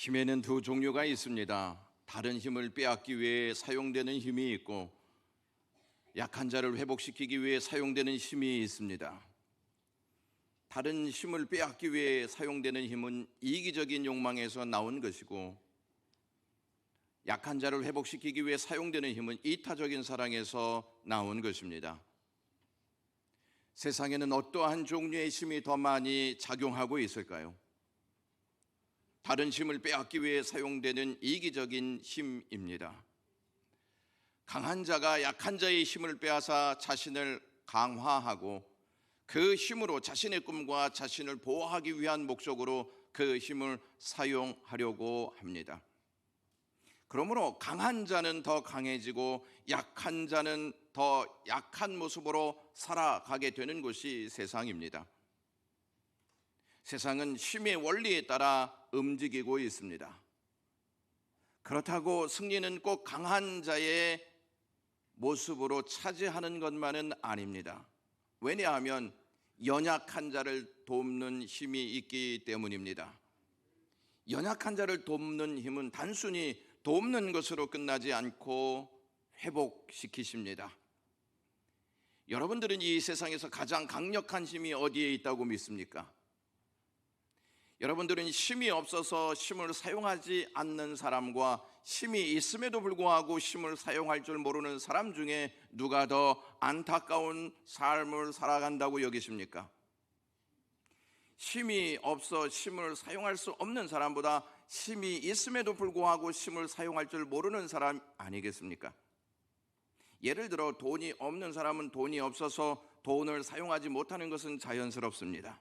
힘에는 두 종류가 있습니다. 다른 힘을 빼앗기 위해 사용되는 힘이 있고, 약한 자를 회복시키기 위해 사용되는 힘이 있습니다. 다른 힘을 빼앗기 위해 사용되는 힘은 이기적인 욕망에서 나온 것이고, 약한 자를 회복시키기 위해 사용되는 힘은 이타적인 사랑에서 나온 것입니다. 세상에는 어떠한 종류의 힘이 더 많이 작용하고 있을까요? 다른 힘을 빼앗기 위해 사용되는 이기적인 힘입니다. 강한 자가 약한 자의 힘을 빼앗아 자신을 강화하고 그 힘으로 자신의 꿈과 자신을 보호하기 위한 목적으로 그 힘을 사용하려고 합니다. 그러므로 강한 자는 더 강해지고 약한 자는 더 약한 모습으로 살아가게 되는 것이 세상입니다. 세상은 힘의 원리에 따라 움직이고 있습니다. 그렇다고 승리는 꼭 강한 자의 모습으로 차지하는 것만은 아닙니다. 왜냐하면 연약한 자를 돕는 힘이 있기 때문입니다. 연약한 자를 돕는 힘은 단순히 돕는 것으로 끝나지 않고 회복시키십니다. 여러분들은 이 세상에서 가장 강력한 힘이 어디에 있다고 믿습니까? 여러분들은 힘이 없어서 힘을 사용하지 않는 사람과 힘이 있음에도 불구하고 힘을 사용할 줄 모르는 사람 중에 누가 더 안타까운 삶을 살아간다고 여기십니까? 힘이 없어 힘을 사용할 수 없는 사람보다 힘이 있음에도 불구하고 힘을 사용할 줄 모르는 사람 아니겠습니까? 예를 들어 돈이 없는 사람은 돈이 없어서 돈을 사용하지 못하는 것은 자연스럽습니다.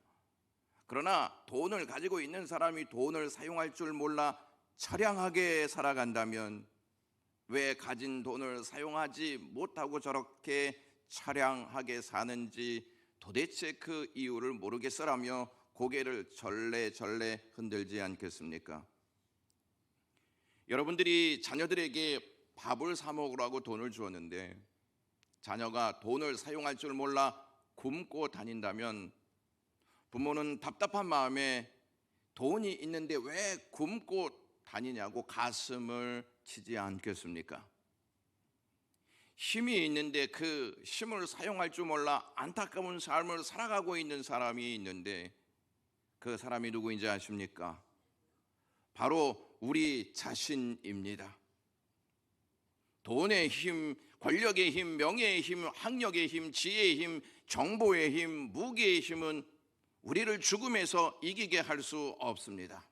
그러나 돈을 가지고 있는 사람이 돈을 사용할 줄 몰라 처량하게 살아간다면 왜 가진 돈을 사용하지 못하고 저렇게 처량하게 사는지 도대체 그 이유를 모르겠어라며 고개를 절레절레 흔들지 않겠습니까? 여러분들이 자녀들에게 밥을 사 먹으라고 돈을 주었는데 자녀가 돈을 사용할 줄 몰라 굶고 다닌다면 부모는 답답한 마음에 돈이 있는데 왜 굶고 다니냐고 가슴을 치지 않겠습니까? 힘이 있는데 그 힘을 사용할 줄 몰라 안타까운 삶을 살아가고 있는 사람이 있는데 그 사람이 누구인지 아십니까? 바로 우리 자신입니다. 돈의 힘, 권력의 힘, 명예의 힘, 학력의 힘, 지혜의 힘, 정보의 힘, 무기의 힘은 우리를 죽음에서 이기게 할 수 없습니다.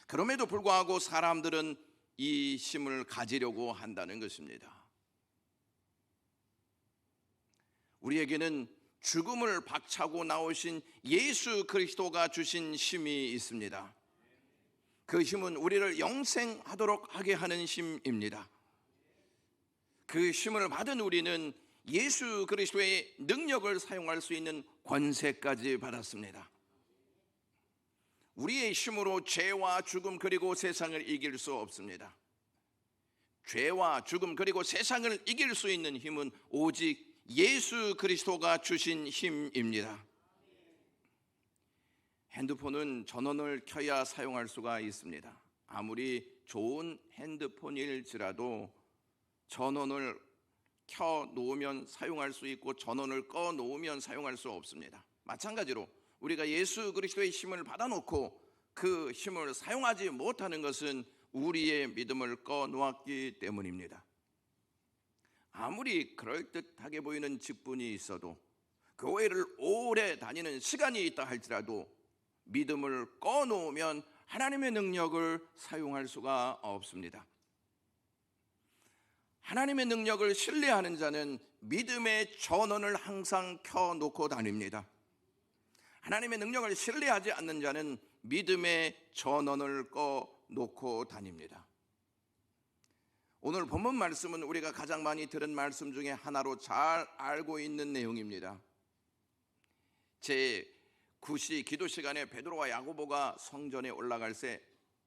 그럼에도 불구하고 사람들은 이 힘을 가지려고 한다는 것입니다. 우리에게는 죽음을 박차고 나오신 예수 그리스도가 주신 힘이 있습니다. 그 힘은 우리를 영생하도록 하게 하는 힘입니다. 그 힘을 받은 우리는 예수 그리스도의 능력을 사용할 수 있는 권세까지 받았습니다. 우리의 힘으로 죄와 죽음 그리고 세상을 이길 수 없습니다. 죄와 죽음 그리고 세상을 이길 수 있는 힘은 오직 예수 그리스도가 주신 힘입니다. 핸드폰은 전원을 켜야 사용할 수가 있습니다. 아무리 좋은 핸드폰일지라도 전원을 켜 놓으면 사용할 수 있고 전원을 꺼 놓으면 사용할 수 없습니다. 마찬가지로 우리가 예수 그리스도의 힘을 받아놓고 그 힘을 사용하지 못하는 것은 우리의 믿음을 꺼 놓았기 때문입니다. 아무리 그럴듯하게 보이는 직분이 있어도 교회를 오래 다니는 시간이 있다 할지라도 믿음을 꺼 놓으면 하나님의 능력을 사용할 수가 없습니다. 하나님의 능력을 신뢰하는 자는 믿음의 전원을 항상 켜놓고 다닙니다. 하나님의 능력을 신뢰하지 않는 자는 믿음의 전원을 꺼놓고 다닙니다. 오늘 본문 말씀은 우리가 가장 많이 들은 말씀 중에 하나로 잘 알고 있는 내용입니다. 제9시 기도 시간에 베드로와 야고보가 성전에 올라갈 새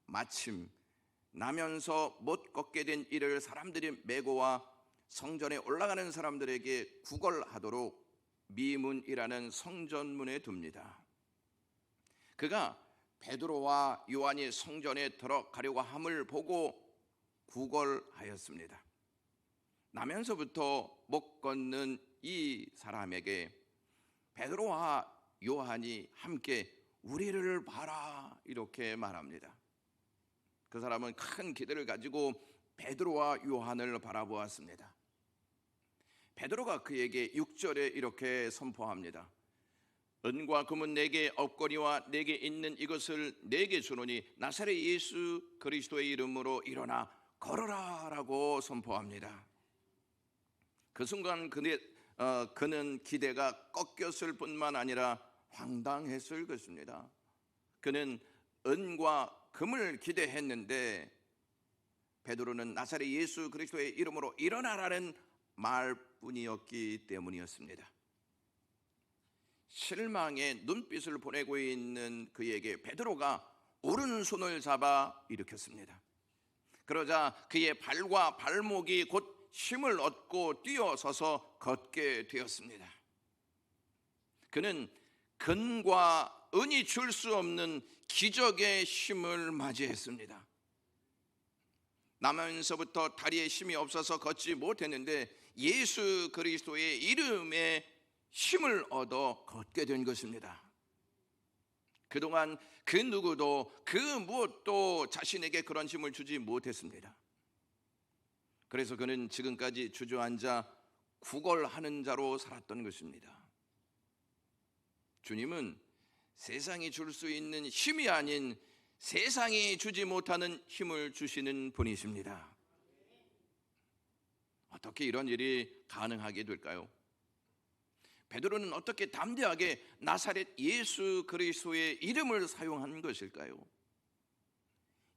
마침 나면서 못 걷게 된 이를 사람들이 메고와 성전에 올라가는 사람들에게 구걸하도록 미문이라는 성전문에 둡니다. 그가 베드로와 요한이 성전에 들어가려고 함을 보고 구걸하였습니다. 나면서부터 못 걷는 이 사람에게 베드로와 요한이 함께 우리를 봐라 이렇게 말합니다. 그 사람은 큰 기대를 가지고 베드로와 요한을 바라보았습니다. 베드로가 그에게 6절에 이렇게 선포합니다. 은과 금은 내게 없거니와 내게 있는 이것을 내게 주노니 나사렛 예수 그리스도의 이름으로 일어나 걸어라 라고 선포합니다. 그 순간 그는 기대가 꺾였을 뿐만 아니라 황당했을 것입니다. 그는 은과 금을 기대했는데 베드로는 나사렛 예수 그리스도의 이름으로 일어나라는 말뿐이었기 때문이었습니다. 실망의 눈빛을 보내고 있는 그에게 베드로가 오른손을 잡아 일으켰습니다. 그러자 그의 발과 발목이 곧 힘을 얻고 뛰어서서 걷게 되었습니다. 그는 금과 은이 줄 수 없는 기적의 힘을 맞이했습니다. 나면서부터 다리에 힘이 없어서 걷지 못했는데 예수 그리스도의 이름에 힘을 얻어 걷게 된 것입니다. 그동안 그 누구도 그 무엇도 자신에게 그런 힘을 주지 못했습니다. 그래서 그는 지금까지 주저앉아 구걸하는 자로 살았던 것입니다. 주님은 세상이 줄 수 있는 힘이 아닌 세상이 주지 못하는 힘을 주시는 분이십니다. 어떻게 이런 일이 가능하게 될까요? 베드로는 어떻게 담대하게 나사렛 예수 그리스도의 이름을 사용한 것일까요?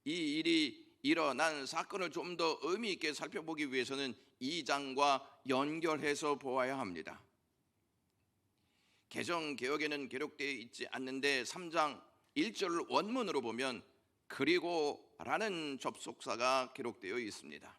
이 일이 일어난 사건을 좀 더 의미 있게 살펴보기 위해서는 2장과 연결해서 보아야 합니다. 개정개혁에는 기록되어 있지 않는데 3장 1절 원문으로 보면 그리고 라는 접속사가 기록되어 있습니다.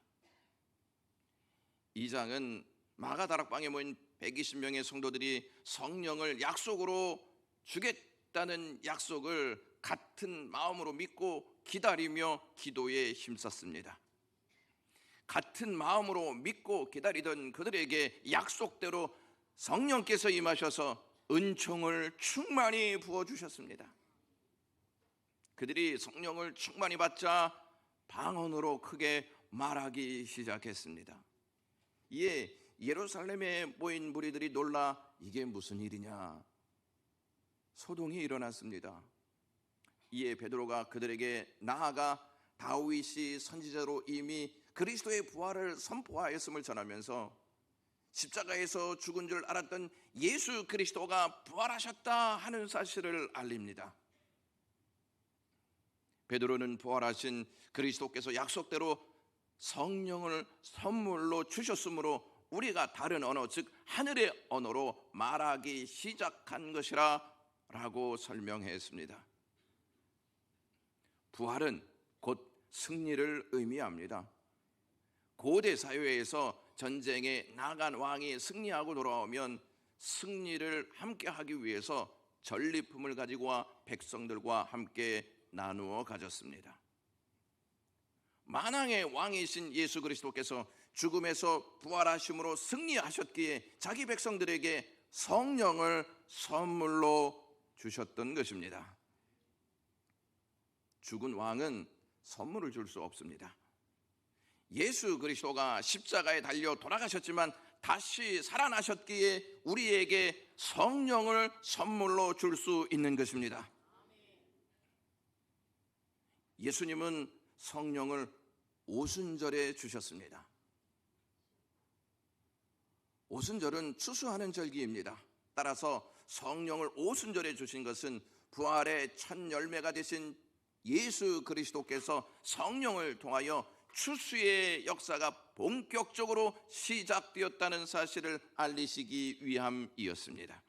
2장은 마가다락방에 모인 120명의 성도들이 성령을 약속으로 주겠다는 약속을 같은 마음으로 믿고 기다리며 기도에 힘썼습니다. 같은 마음으로 믿고 기다리던 그들에게 약속대로 성령께서 임하셔서 은총을 충만히 부어주셨습니다. 그들이 성령을 충만히 받자 방언으로 크게 말하기 시작했습니다. 이에 예루살렘에 모인 무리들이 놀라 이게 무슨 일이냐 소동이 일어났습니다. 이에 베드로가 그들에게 나아가 다윗이 선지자로 이미 그리스도의 부활을 선포하였음을 전하면서 십자가에서 죽은 줄 알았던 예수 그리스도가 부활하셨다 하는 사실을 알립니다. 베드로는 부활하신 그리스도께서 약속대로 성령을 선물로 주셨으므로 우리가 다른 언어 즉 하늘의 언어로 말하기 시작한 것이라 라고 설명했습니다. 부활은 곧 승리를 의미합니다. 고대 사회에서 전쟁에 나간 왕이 승리하고 돌아오면 승리를 함께 하기 위해서 전리품을 가지고 와 백성들과 함께 나누어 가졌습니다. 만왕의 왕이신 예수 그리스도께서 죽음에서 부활하심으로 승리하셨기에 자기 백성들에게 성령을 선물로 주셨던 것입니다. 죽은 왕은 선물을 줄 수 없습니다. 예수 그리스도가 십자가에 달려 돌아가셨지만 다시 살아나셨기에 우리에게 성령을 선물로 줄 수 있는 것입니다. 예수님은 성령을 오순절에 주셨습니다. 오순절은 추수하는 절기입니다. 따라서 성령을 오순절에 주신 것은 부활의 첫 열매가 되신 예수 그리스도께서 성령을 통하여 추수의 역사가 본격적으로 시작되었다는 사실을 알리시기 위함이었습니다.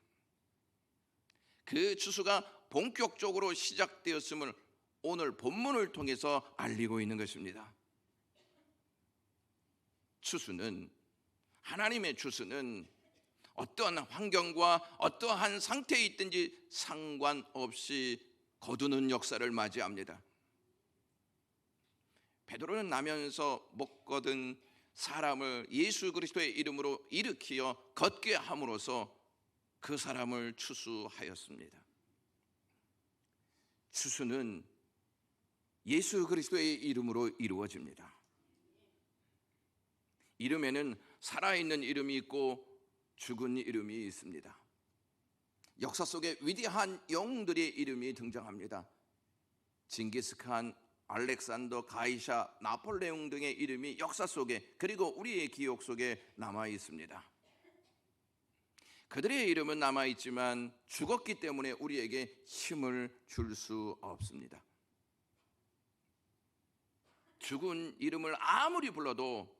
그 추수가 본격적으로 시작되었음을 오늘 본문을 통해서 알리고 있는 것입니다. 추수는 하나님의 추수는 어떠한 환경과 어떠한 상태에 있든지 상관없이 거두는 역사를 맞이합니다. 베드로는 나면서 못 거둔 사람을 예수 그리스도의 이름으로 일으키어 걷게 함으로써 그 사람을 추수하였습니다. 추수는 예수 그리스도의 이름으로 이루어집니다. 이름에는 살아있는 이름이 있고 죽은 이름이 있습니다. 역사 속에 위대한 영웅들의 이름이 등장합니다. 징기스칸, 알렉산더, 가이샤, 나폴레옹 등의 이름이 역사 속에 그리고 우리의 기억 속에 남아 있습니다. 그들의 이름은 남아 있지만 죽었기 때문에 우리에게 힘을 줄 수 없습니다. 죽은 이름을 아무리 불러도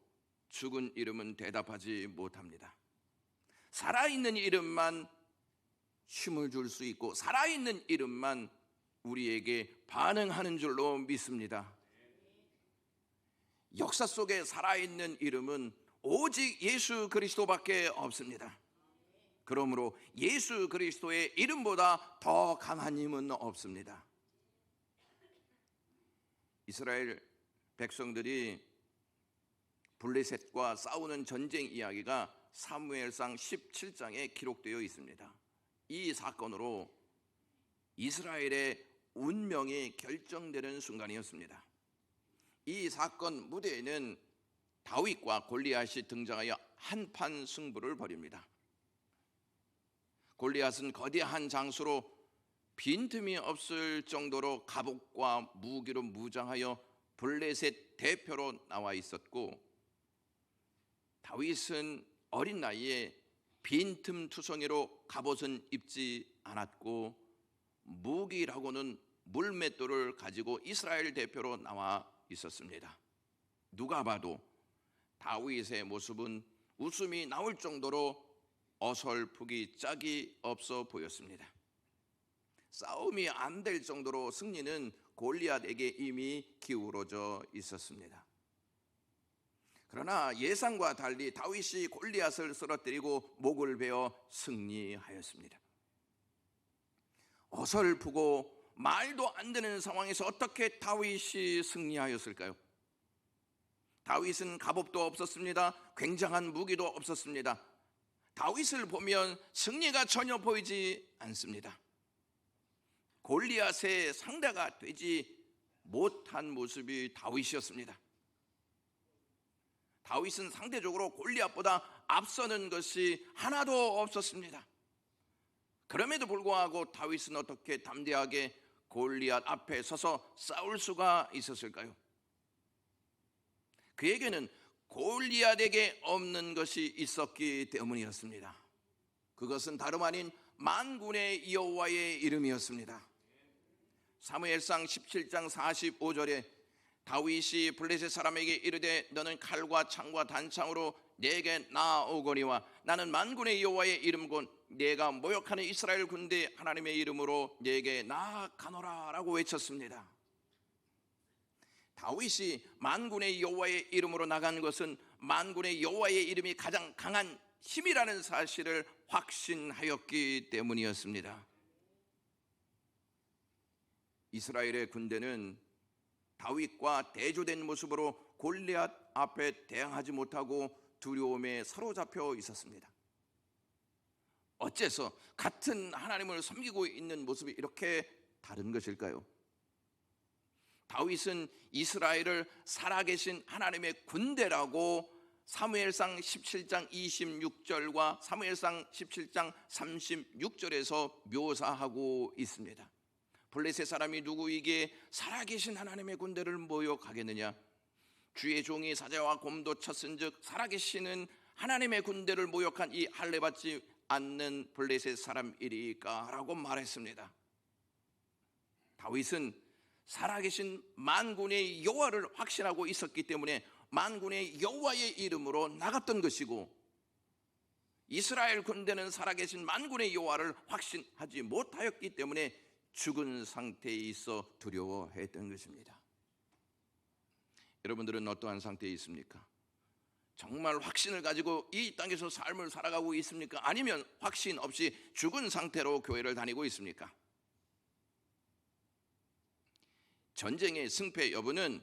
죽은 이름은 대답하지 못합니다. 살아있는 이름만 힘을 줄 수 있고 살아있는 이름만 우리에게 반응하는 줄로 믿습니다. 역사 속에 살아있는 이름은 오직 예수 그리스도밖에 없습니다. 그러므로 예수 그리스도의 이름보다 더 강한 힘은 없습니다. 이스라엘 백성들이 블레셋과 싸우는 전쟁 이야기가 사무엘상 17장에 기록되어 있습니다. 이 사건으로 이스라엘의 운명이 결정되는 순간이었습니다. 이 사건 무대에는 다윗과 골리앗이 등장하여 한판 승부를 벌입니다. 골리앗은 거대한 장수로 빈틈이 없을 정도로 갑옷과 무기로 무장하여 블레셋 대표로 나와 있었고, 다윗은 어린 나이에 빈틈투성이로 갑옷은 입지 않았고 무기라고는 물맷돌을 가지고 이스라엘 대표로 나와 있었습니다. 누가 봐도 다윗의 모습은 웃음이 나올 정도로 어설프기 짝이 없어 보였습니다. 싸움이 안 될 정도로 승리는 골리앗에게 이미 기울어져 있었습니다. 그러나 예상과 달리 다윗이 골리앗을 쓰러뜨리고 목을 베어 승리하였습니다. 어설프고 말도 안 되는 상황에서 어떻게 다윗이 승리하였을까요? 다윗은 갑옷도 없었습니다. 굉장한 무기도 없었습니다. 다윗을 보면 승리가 전혀 보이지 않습니다. 골리앗의 상대가 되지 못한 모습이 다윗이었습니다. 다윗은 상대적으로 골리앗보다 앞서는 것이 하나도 없었습니다. 그럼에도 불구하고 다윗은 어떻게 담대하게 골리앗 앞에 서서 싸울 수가 있었을까요? 그에게는 골리앗에게 없는 것이 있었기 때문이었습니다. 그것은 다름 아닌 만군의 여호와의 이름이었습니다. 사무엘상 17장 45절에 다윗이 블레셋 사람에게 이르되 너는 칼과 창과 단창으로 내게 나아오거니와 나는 만군의 여호와의 이름 곧 내가 모욕하는 이스라엘 군대 하나님의 이름으로 내게 나아가노라 라고 외쳤습니다. 다윗이 만군의 여호와의 이름으로 나간 것은 만군의 여호와의 이름이 가장 강한 힘이라는 사실을 확신하였기 때문이었습니다. 이스라엘의 군대는 다윗과 대조된 모습으로 골리앗 앞에 대항하지 못하고 두려움에 사로잡혀 있었습니다. 어째서 같은 하나님을 섬기고 있는 모습이 이렇게 다른 것일까요? 다윗은 이스라엘을 살아계신 하나님의 군대라고 사무엘상 17장 26절과 사무엘상 17장 36절에서 묘사하고 있습니다. 블레셋 사람이 누구에게 살아계신 하나님의 군대를 모욕하겠느냐? 주의 종이 사자와 곰도 쳤은즉 살아계시는 하나님의 군대를 모욕한 이 할례받지 않는 블레셋 사람이리까 라고 말했습니다. 다윗은 살아계신 만군의 여호와를 확신하고 있었기 때문에 만군의 여호와의 이름으로 나갔던 것이고, 이스라엘 군대는 살아계신 만군의 여호와를 확신하지 못하였기 때문에 죽은 상태에 있어 두려워했던 것입니다. 여러분들은 어떠한 상태에 있습니까? 정말 확신을 가지고 이 땅에서 삶을 살아가고 있습니까? 아니면 확신 없이 죽은 상태로 교회를 다니고 있습니까? 전쟁의 승패 여부는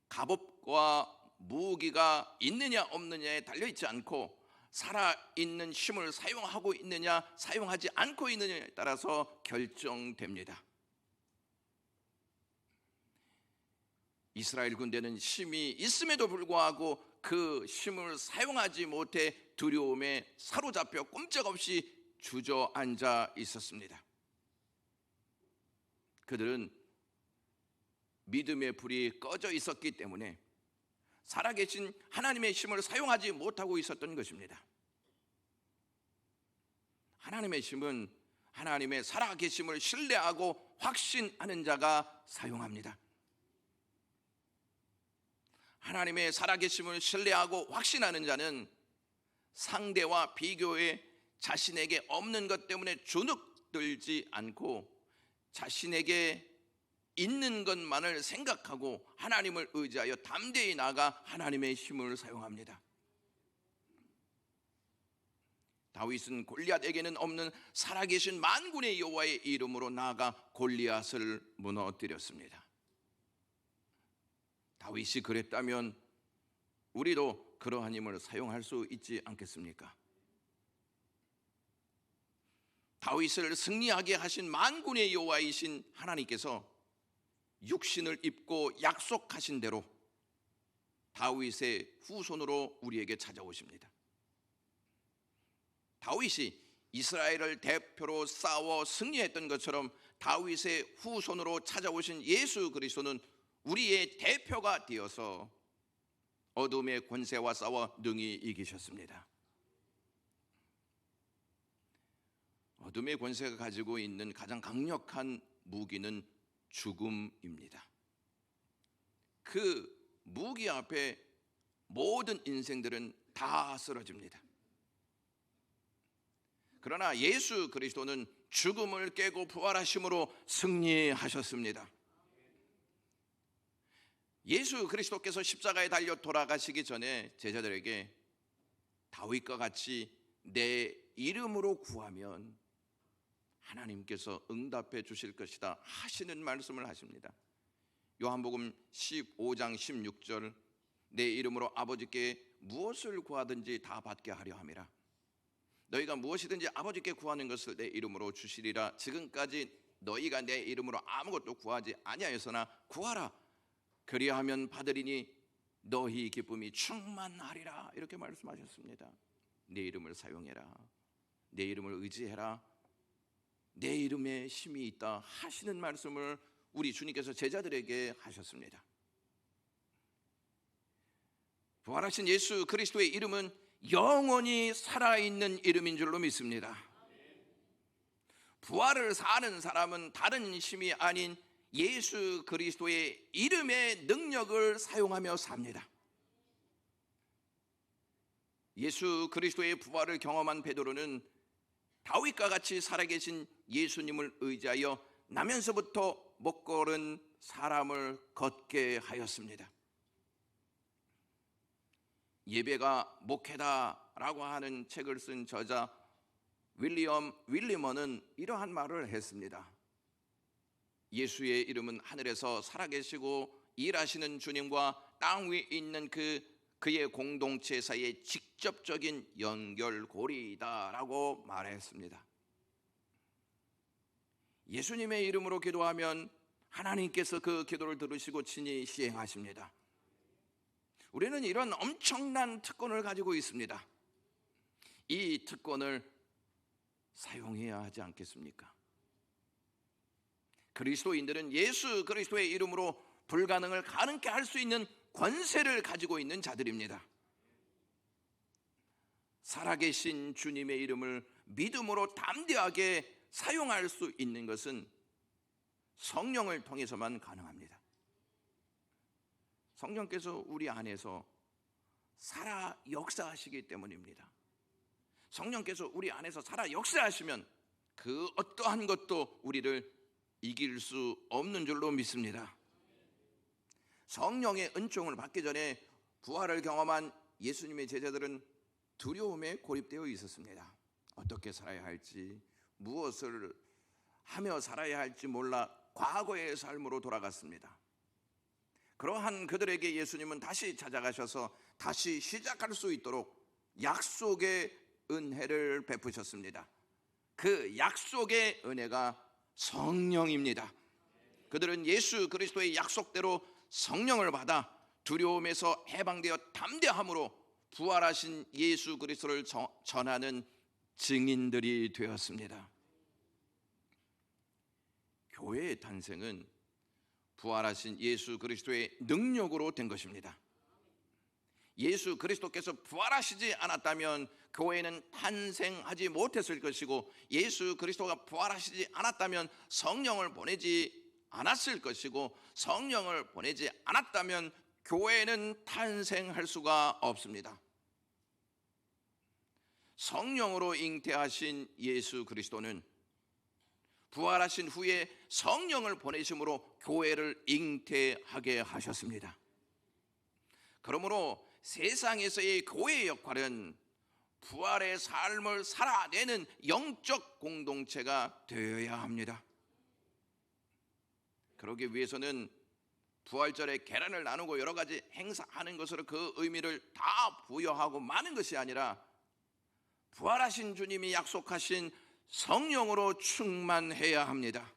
갑옷과 무기가 있느냐 없느냐에 달려있지 않고 살아있는 힘을 사용하고 있느냐 사용하지 않고 있느냐에 따라서 결정됩니다. 이스라엘 군대는 힘이 있음에도 불구하고 그 힘을 사용하지 못해 두려움에 사로잡혀 꼼짝없이 주저앉아 있었습니다. 그들은 믿음의 불이 꺼져 있었기 때문에 살아계신 하나님의 힘을 사용하지 못하고 있었던 것입니다. 하나님의 힘은 하나님의 살아계심을 신뢰하고 확신하는 자가 사용합니다. 하나님의 살아계심을 신뢰하고 확신하는 자는 상대와 비교해 자신에게 없는 것 때문에 주눅들지 않고 자신에게 있는 것만을 생각하고 하나님을 의지하여 담대히 나아가 하나님의 힘을 사용합니다. 다윗은 골리앗에게는 없는 살아계신 만군의 여호와의 이름으로 나아가 골리앗을 무너뜨렸습니다. 다윗이 그랬다면 우리도 그러한 힘을 사용할 수 있지 않겠습니까? 다윗을 승리하게 하신 만군의 여호와이신 하나님께서 육신을 입고 약속하신 대로 다윗의 후손으로 우리에게 찾아오십니다. 다윗이 이스라엘을 대표로 싸워 승리했던 것처럼 다윗의 후손으로 찾아오신 예수 그리스도는 우리의 대표가 되어서 어둠의 권세와 싸워 능히 이기셨습니다. 어둠의 권세가 가지고 있는 가장 강력한 무기는 죽음입니다. 그 무기 앞에 모든 인생들은 다 쓰러집니다. 그러나 예수 그리스도는 죽음을 깨고 부활하심으로 승리하셨습니다. 예수 그리스도께서 십자가에 달려 돌아가시기 전에 제자들에게 다윗과 같이 내 이름으로 구하면 하나님께서 응답해 주실 것이다 하시는 말씀을 하십니다. 요한복음 15장 16절 내 이름으로 아버지께 무엇을 구하든지 다 받게 하려 함이라. 너희가 무엇이든지 아버지께 구하는 것을 내 이름으로 주시리라. 지금까지 너희가 내 이름으로 아무것도 구하지 아니하였으나 구하라. 그리하면 받으리니 너희 기쁨이 충만하리라. 이렇게 말씀하셨습니다. 내 이름을 사용해라. 내 이름을 의지해라. 내 이름에 힘이 있다 하시는 말씀을 우리 주님께서 제자들에게 하셨습니다. 부활하신 예수 그리스도의 이름은 영원히 살아있는 이름인 줄로 믿습니다. 부활을 사는 사람은 다른 힘이 아닌 예수 그리스도의 이름의 능력을 사용하며 삽니다. 예수 그리스도의 부활을 경험한 베드로는 다윗과 같이 살아계신 예수님을 의지하여 나면서부터 못 걸은 사람을 걷게 하였습니다. 예배가 목회다라고 하는 책을 쓴 저자 윌리엄 윌리먼은 이러한 말을 했습니다. 예수의 이름은 하늘에서 살아계시고 일하시는 주님과 땅 위에 있는 그의 공동체 사이의 직접적인 연결고리이다라고 말했습니다. 예수님의 이름으로 기도하면 하나님께서 그 기도를 들으시고 친히 시행하십니다. 우리는 이런 엄청난 특권을 가지고 있습니다. 이 특권을 사용해야 하지 않겠습니까? 그리스도인들은 예수 그리스도의 이름으로 불가능을 가능케 할 수 있는 권세를 가지고 있는 자들입니다. 살아계신 주님의 이름을 믿음으로 담대하게 사용할 수 있는 것은 성령을 통해서만 가능합니다. 성령께서 우리 안에서 살아 역사하시기 때문입니다. 성령께서 우리 안에서 살아 역사하시면 그 어떠한 것도 우리를 이길 수 없는 줄로 믿습니다. 성령의 은총을 받기 전에 부활을 경험한 예수님의 제자들은 두려움에 고립되어 있었습니다. 어떻게 살아야 할지, 무엇을 하며 살아야 할지 몰라 과거의 삶으로 돌아갔습니다. 그러한 그들에게 예수님은 다시 찾아가셔서 다시 시작할 수 있도록 약속의 은혜를 베푸셨습니다. 그 약속의 은혜가 성령입니다. 그들은 예수 그리스도의 약속대로 성령을 받아 두려움에서 해방되어 담대함으로 부활하신 예수 그리스도를 전하는 증인들이 되었습니다. 교회의 탄생은 부활하신 예수 그리스도의 능력으로 된 것입니다. 예수 그리스도께서 부활하시지 않았다면 교회는 탄생하지 못했을 것이고, 예수 그리스도가 부활하시지 않았다면 성령을 보내지 않았을 것이고, 성령을 보내지 않았다면 교회는 탄생할 수가 없습니다. 성령으로 잉태하신 예수 그리스도는 부활하신 후에 성령을 보내심으로 교회를 잉태하게 하셨습니다. 그러므로 세상에서의 교회의 역할은 부활의 삶을 살아내는 영적 공동체가 되어야 합니다. 그러기 위해서는 부활절에 계란을 나누고 여러 가지 행사하는 것으로 그 의미를 다 부여하고 마는 것이 아니라, 부활하신 주님이 약속하신 성령으로 충만해야 합니다.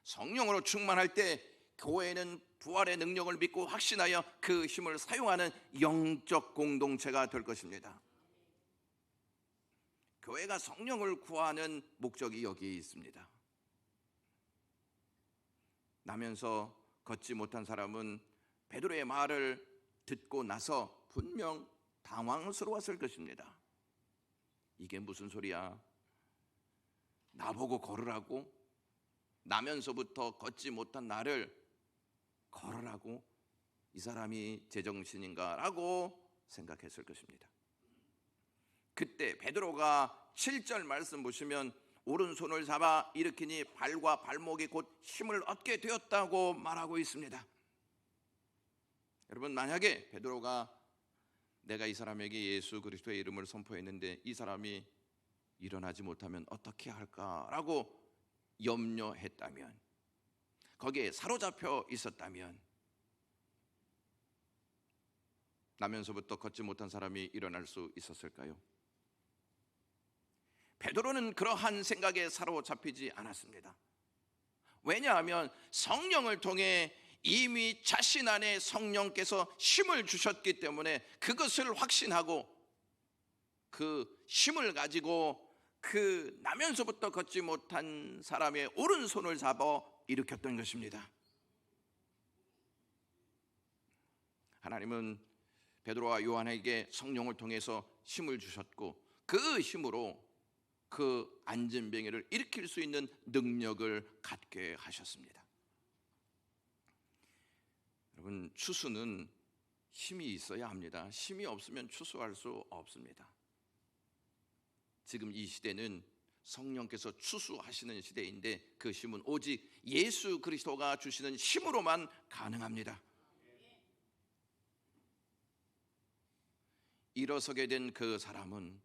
성령으로 충만할 때 교회는 부활의 능력을 믿고 확신하여 그 힘을 사용하는 영적 공동체가 될 것입니다. 교회가 성령을 구하는 목적이 여기에 있습니다. 나면서 걷지 못한 사람은 베드로의 말을 듣고 나서 분명 당황스러웠을 것입니다. 이게 무슨 소리야? 나보고 걸으라고? 나면서부터 걷지 못한 나를 걸으라고? 이 사람이 제정신인가? 라고 생각했을 것입니다. 그때 베드로가 7절 말씀 보시면 오른손을 잡아 일으키니 발과 발목이 곧 힘을 얻게 되었다고 말하고 있습니다. 여러분, 만약에 베드로가 내가 이 사람에게 예수 그리스도의 이름을 선포했는데 이 사람이 일어나지 못하면 어떻게 할까라고 염려했다면, 거기에 사로잡혀 있었다면, 나면서부터 걷지 못한 사람이 일어날 수 있었을까요? 베드로는 그러한 생각에 사로잡히지 않았습니다. 왜냐하면 성령을 통해 이미 자신 안에 성령께서 힘을 주셨기 때문에 그것을 확신하고 그 힘을 가지고 그 나면서부터 걷지 못한 사람의 오른손을 잡아 일으켰던 것입니다. 하나님은 베드로와 요한에게 성령을 통해서 힘을 주셨고, 그 힘으로 그 안진뱅이를 일으킬 수 있는 능력을 갖게 하셨습니다. 여러분, 추수는 힘이 있어야 합니다. 힘이 없으면 추수할 수 없습니다. 지금 이 시대는 성령께서 추수하시는 시대인데, 그 힘은 오직 예수 그리스도가 주시는 힘으로만 가능합니다. 일어서게 된 그 사람은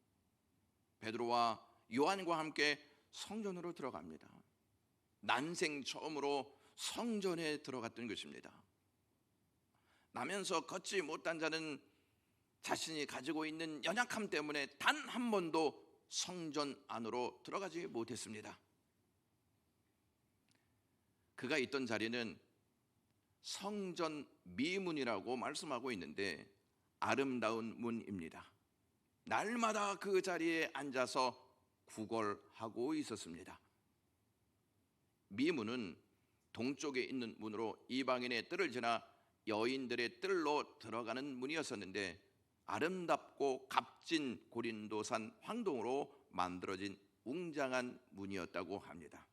베드로와 요한과 함께 성전으로 들어갑니다. 난생 처음으로 성전에 들어갔던 것입니다. 나면서 걷지 못한 자는 자신이 가지고 있는 연약함 때문에 단 한 번도 성전 안으로 들어가지 못했습니다. 그가 있던 자리는 성전 미문이라고 말씀하고 있는데 아름다운 문입니다. 날마다 그 자리에 앉아서 구걸하고 있었습니다. 미문은 동쪽에 있는 문으로 이방인의 뜰을 지나 여인들의 뜰로 들어가는 문이었었는데, 아름답고 값진 고린도산 황동으로 만들어진 웅장한 문이었다고 합니다.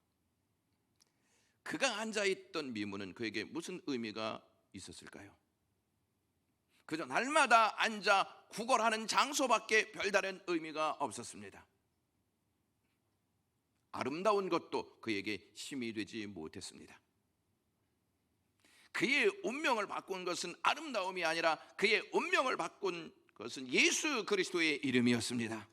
그가 앉아있던 미문은 그에게 무슨 의미가 있었을까요? 그저 날마다 앉아 구걸하는 장소밖에 별다른 의미가 없었습니다. 아름다운 것도 그에게 힘이 되지 못했습니다. 그의 운명을 바꾼 것은 아름다움이 아니라 그의 운명을 바꾼 것은 예수 그리스도의 이름이었습니다.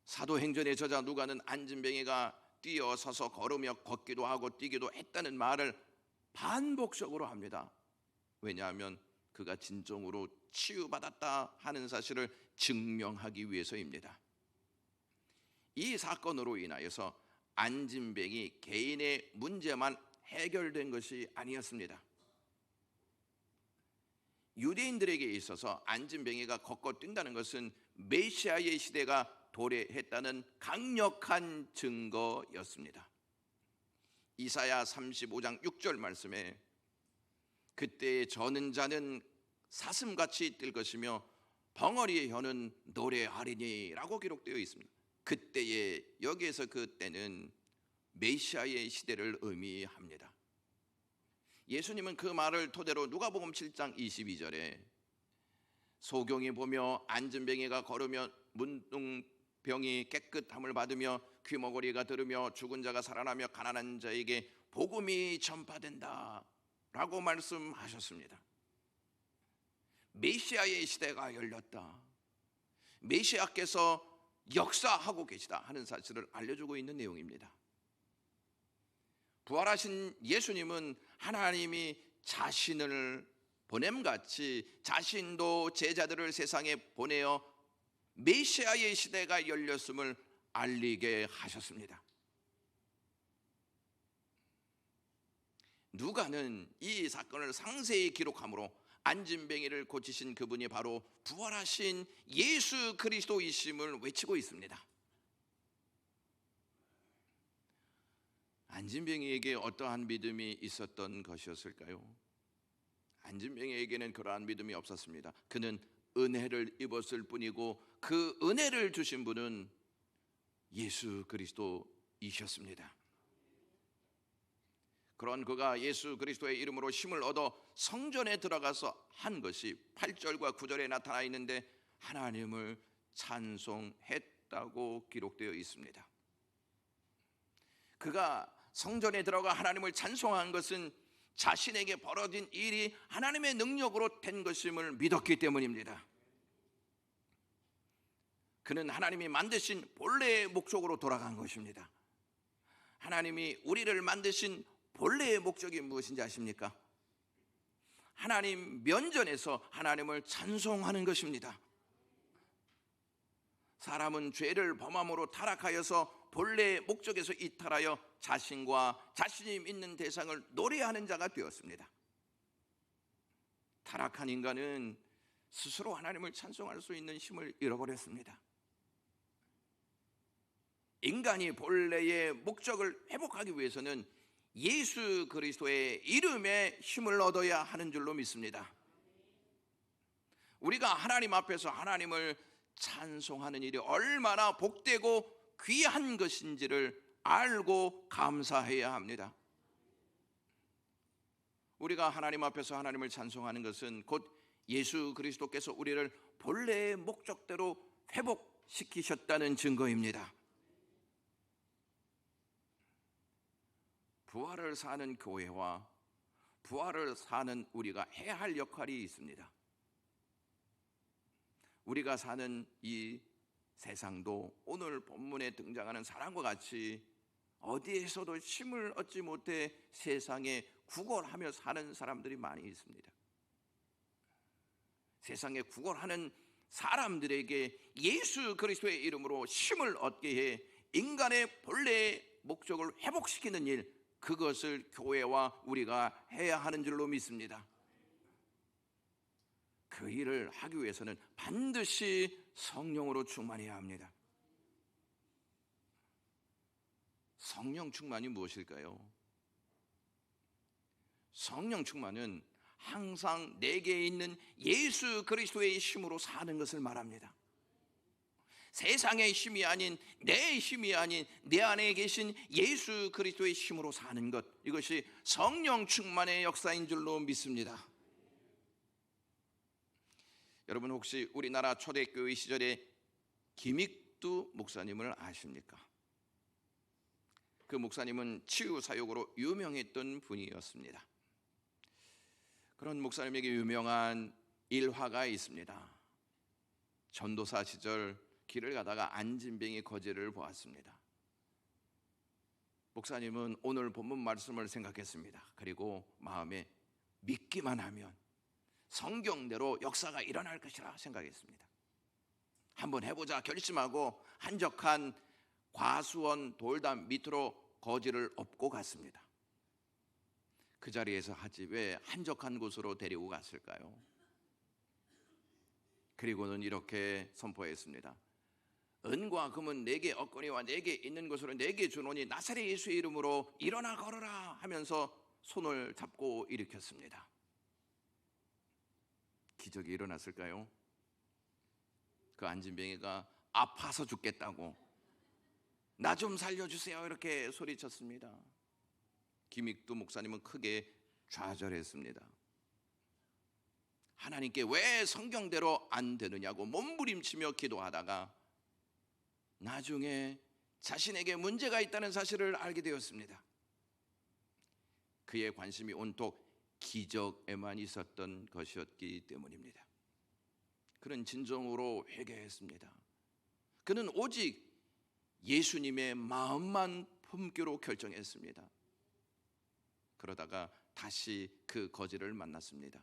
사도행전의 저자 누가는 안진뱅이가 뛰어서서 걸으며 걷기도 하고 뛰기도 했다는 말을 반복적으로 합니다. 왜냐하면 그가 진정으로 치유받았다 하는 사실을 증명하기 위해서입니다. 이 사건으로 인하여서 안진뱅이 개인의 문제만 해결된 것이 아니었습니다. 유대인들에게 있어서 안진뱅이가 걷고 뛴다는 것은 메시아의 시대가 도래했다는 강력한 증거였습니다. 이사야 35장 6절 말씀에 그때의 저는 자는 사슴같이 뛸 것이며 벙어리의 혀는 노래하리니 라고 기록되어 있습니다. 그때의, 여기에서 그때는 메시아의 시대를 의미합니다. 예수님은 그 말을 토대로 누가복음 7장 22절에 소경이 보며 안진뱅이가 걸으며 문둥병이 깨끗함을 받으며 귀머거리가 들으며 죽은 자가 살아나며 가난한 자에게 복음이 전파된다 라고 말씀하셨습니다. 메시아의 시대가 열렸다, 메시아께서 역사하고 계시다 하는 사실을 알려주고 있는 내용입니다. 부활하신 예수님은 하나님이 자신을 보냄같이 자신도 제자들을 세상에 보내어 메시아의 시대가 열렸음을 알리게 하셨습니다. 누가는 이 사건을 상세히 기록하므로 안진뱅이를 고치신 그분이 바로 부활하신 예수 그리스도이심을 외치고 있습니다. 안진뱅이에게 어떠한 믿음이 있었던 것이었을까요? 안진뱅이에게는 그러한 믿음이 없었습니다. 그는 은혜를 입었을 뿐이고 그 은혜를 주신 분은 예수 그리스도이셨습니다. 그런 그가 예수 그리스도의 이름으로 힘을 얻어 성전에 들어가서 한 것이 8절과 9절에 나타나 있는데 하나님을 찬송했다고 기록되어 있습니다. 그가 성전에 들어가 하나님을 찬송한 것은 자신에게 벌어진 일이 하나님의 능력으로 된 것임을 믿었기 때문입니다. 그는 하나님이 만드신 본래의 목적으로 돌아간 것입니다. 하나님이 우리를 만드신 본래의 목적이 무엇인지 아십니까? 하나님 면전에서 하나님을 찬송하는 것입니다. 사람은 죄를 범함으로 타락하여서 본래의 목적에서 이탈하여 자신과 자신이 있는 대상을 노래하는 자가 되었습니다. 타락한 인간은 스스로 하나님을 찬송할 수 있는 힘을 잃어버렸습니다. 인간이 본래의 목적을 회복하기 위해서는 예수 그리스도의 이름에 힘을 얻어야 하는 줄로 믿습니다. 우리가 하나님 앞에서 하나님을 찬송하는 일이 얼마나 복되고 귀한 것인지를 알고 감사해야 합니다. 우리가 하나님 앞에서 하나님을 찬송하는 것은 곧 예수 그리스도께서 우리를 본래의 목적대로 회복시키셨다는 증거입니다. 부활을 사는 교회와 부활을 사는 우리가 해야 할 역할이 있습니다. 우리가 사는 이 세상도 오늘 본문에 등장하는 사람과 같이 어디에서도 힘을 얻지 못해 세상에 구걸하며 사는 사람들이 많이 있습니다. 세상에 구걸하는 사람들에게 예수 그리스도의 이름으로 힘을 얻게 해 인간의 본래의 목적을 회복시키는 일, 그것을 교회와 우리가 해야 하는 줄로 믿습니다. 그 일을 하기 위해서는 반드시 성령으로 충만해야 합니다. 성령 충만이 무엇일까요? 성령 충만은 항상 내게 있는 예수 그리스도의 힘으로 사는 것을 말합니다. 세상의 힘이 아닌, 내 힘이 아닌 내 안에 계신 예수 그리스도의 힘으로 사는 것, 이것이 성령 충만의 역사인 줄로 믿습니다. 여러분 혹시 우리나라 초대교회 시절에 김익두 목사님을 아십니까? 그 목사님은 치유 사역으로 유명했던 분이었습니다. 그런 목사님에게 유명한 일화가 있습니다. 전도사 시절 길을 가다가 안진뱅이 거지를 보았습니다. 목사님은 오늘 본문 말씀을 생각했습니다. 그리고 마음에 믿기만 하면 성경대로 역사가 일어날 것이라 생각했습니다. 한번 해보자 결심하고 한적한 과수원 돌담 밑으로 거지를 업고 갔습니다. 그 자리에서 하지 왜 한적한 곳으로 데리고 갔을까요? 그리고는 이렇게 선포했습니다. 은과 금은 내게 얻거니와 내게 있는 것으로 내게 주노니 나사렛 예수의 이름으로 일어나 걸어라 하면서 손을 잡고 일으켰습니다. 기적이 일어났을까요? 그 안진뱅이가 아파서 죽겠다고 나 좀 살려주세요 이렇게 소리쳤습니다. 김익두 목사님은 크게 좌절했습니다. 하나님께 왜 성경대로 안 되느냐고 몸부림치며 기도하다가 나중에 자신에게 문제가 있다는 사실을 알게 되었습니다. 그의 관심이 온통 기적에만 있었던 것이었기 때문입니다. 그는 진정으로 회개했습니다. 그는 오직 예수님의 마음만 품기로 결정했습니다. 그러다가 다시 그 거지를 만났습니다.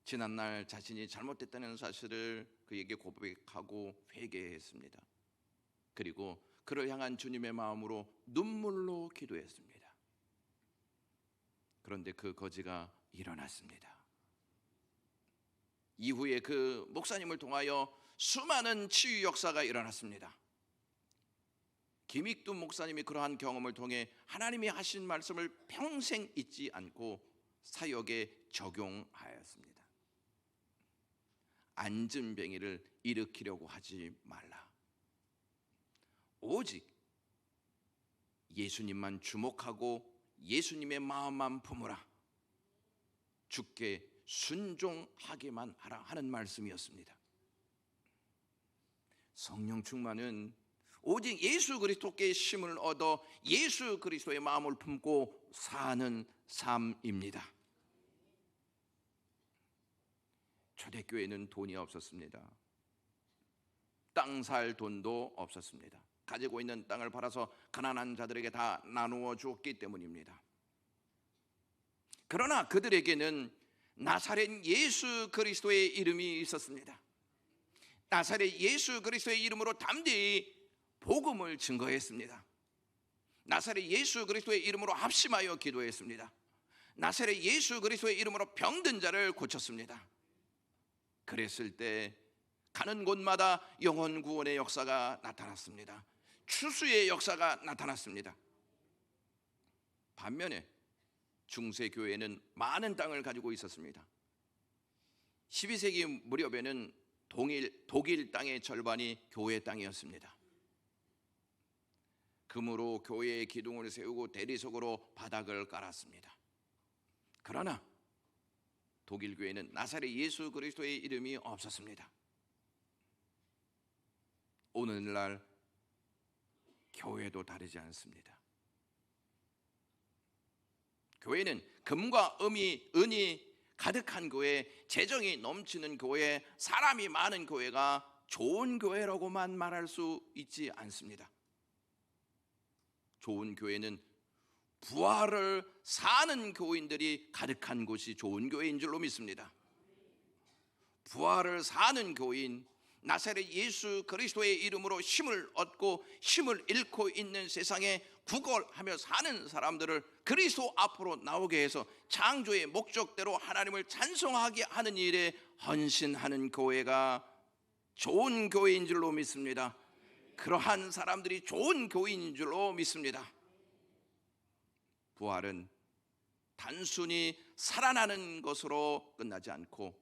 지난날 자신이 잘못됐다는 사실을 그에게 고백하고 회개했습니다. 그리고 그를 향한 주님의 마음으로 눈물로 기도했습니다. 그런데 그 거지가 일어났습니다. 이후에 그 목사님을 통하여 수많은 치유 역사가 일어났습니다. 김익두 목사님이 그러한 경험을 통해 하나님이 하신 말씀을 평생 잊지 않고 사역에 적용하였습니다. 안진뱅이를 일으키려고 하지 말라. 오직 예수님만 주목하고 예수님의 마음만 품으라. 주께 순종하기만 하라 하는 말씀이었습니다. 성령 충만은 오직 예수 그리스도께 힘을 얻어 예수 그리스도의 마음을 품고 사는 삶입니다. 초대교회는 돈이 없었습니다. 땅 살 돈도 없었습니다. 가지고 있는 땅을 팔아서 가난한 자들에게 다 나누어 주었기 때문입니다. 그러나 그들에게는 나사렛 예수 그리스도의 이름이 있었습니다. 나사렛 예수 그리스도의 이름으로 담대히 복음을 증거했습니다. 나사렛 예수 그리스도의 이름으로 합심하여 기도했습니다. 나사렛 예수 그리스도의 이름으로 병든 자를 고쳤습니다. 그랬을 때 가는 곳마다 영혼 구원의 역사가 나타났습니다. 추수의 역사가 나타났습니다. 반면에 중세교회는 많은 땅을 가지고 있었습니다. 12세기 무렵에는 독일 땅의 절반이 교회 땅이었습니다. 금으로 교회의 기둥을 세우고 대리석으로 바닥을 깔았습니다. 그러나 독일 교회는 나사렛 예수 그리스도의 이름이 없었습니다. 오늘날 교회도 다르지 않습니다. 교회는 금과 은이 가득한 교회, 재정이 넘치는 교회, 사람이 많은 교회가 좋은 교회라고만 말할 수 있지 않습니다. 좋은 교회는 부활을 사는 교인들이 가득한 곳이 좋은 교회인 줄로 믿습니다. 부활을 사는 교인, 나사렛 예수 그리스도의 이름으로 힘을 얻고 힘을 잃고 있는 세상에 구걸하며 사는 사람들을 그리스도 앞으로 나오게 해서 창조의 목적대로 하나님을 찬송하게 하는 일에 헌신하는 교회가 좋은 교회인 줄로 믿습니다. 그러한 사람들이 좋은 교인인 줄로 믿습니다. 부활은 단순히 살아나는 것으로 끝나지 않고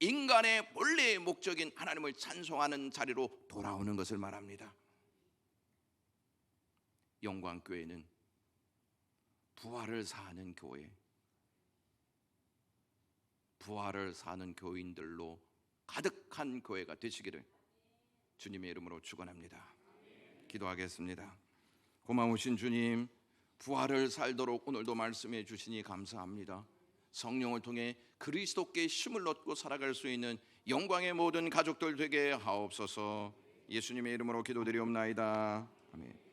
인간의 본래의 목적인 하나님을 찬송하는 자리로 돌아오는 것을 말합니다. 영광교회는 부활을 사는 교회, 부활을 사는 교인들로 가득한 교회가 되시기를 주님의 이름으로 축원합니다. 기도하겠습니다. 고마우신 주님, 부활을 살도록 오늘도 말씀해 주시니 감사합니다. 성령을 통해 그리스도께 힘을 얻고 살아갈 수 있는 영광의 모든 가족들 되게 하옵소서. 예수님의 이름으로 기도드리옵나이다. 아멘.